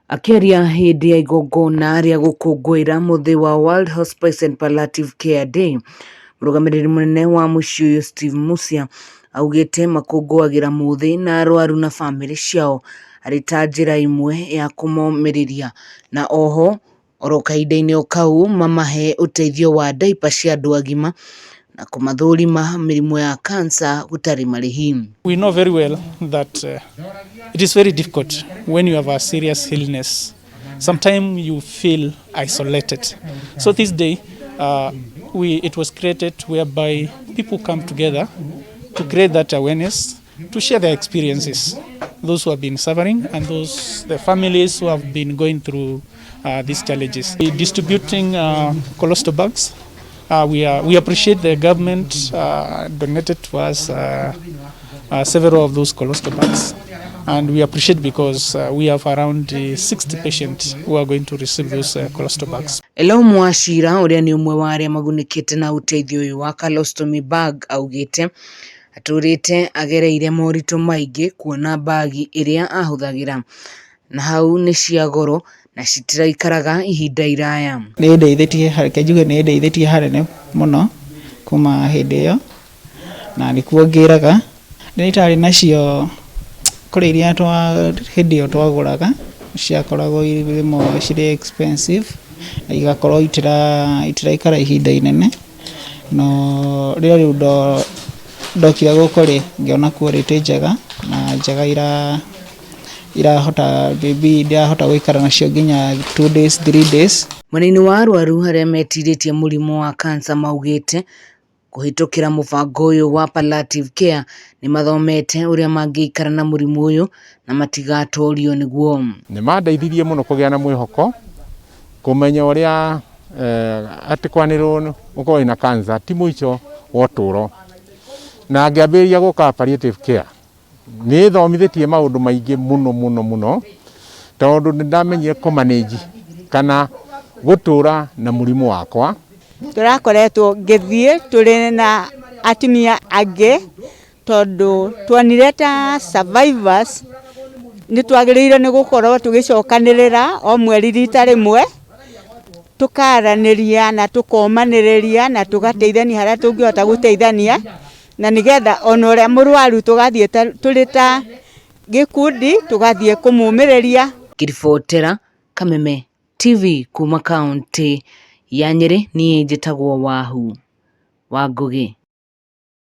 Akiaria hindi ya igongona ria gukungwira muthii wa World Hospice and Palliative Care Day, murugamiriri munene wa mucii uyu Steve Mucia augite makungwagira muthii na arwaru na family ciao ari ta njira imwe ya kumomiriria na oho oro kahinda-ini o kau mamahe uteithio wa diaper cia andu agima na kumathurima mirimu ya cancer gutari marihi. We know very well that it is very difficult when you have a serious illness. Sometimes you feel isolated. So this day, it was created whereby people come together to create that awareness, to share their experiences, those who have been suffering and the families who have been going through these challenges. We're distributing colostomy bags. We appreciate the government donated to us several of those colostomy bags, and we appreciate because we have around 60 patients who are going to receive those colostomy bags. Elo Mwashira uria ni umwe wa aria magunikite na uteithio uyu wa colostomy bag augite aturite agereire moritu maingi kuona bagi iria ahuthagira na hau ni cia goro na citiraikaraga ihinda iraya. Ni ndeithitie hareke njuge ni ndeithitie harene muno kuma hindi iyo na nikuo ngiraga ni tari nacio kuri iria twa hindi iyo twaguraga ciakoragwo irimo ciri expensive na igakorwo itiraikara ihinda inene no riu ndokira gukuri ngiona quality njega na njega irahota baby irahota guikara nacio nginya 2 days 3 days. Munini wa Arwaru haria metiritie murimu wa cancer maugite kuhitukira mubango uyu wa palliative care ni mathomete uria mangiikara na murimu uyu na matigatorio niguo. Ni mandeithirie muno kugia na mwihoko kumenya uria ati kwanirwo uko ina cancer ti muico woturo na ngiambiria guka palliative care ni thomithitie maundu maingi muno tondu ndamenye kumanage kana gutura na murimu wakwa. Turakoretwo ngithii turi na atumia angi tondu twonire ta survivors ni twagiriire ni gukorwo tugicokanirira o mweri rita rimwe tukaraniria na tukomaniriria na tugateithania haria tungihota guteithania na nigetha ona uria murwaru tugathie turi ta gikundi tugathie kumumiriria. Kiribotera Kameme TV kuma kaunti ya Nyeri, ni njitagwo Wahu wa Ngugi.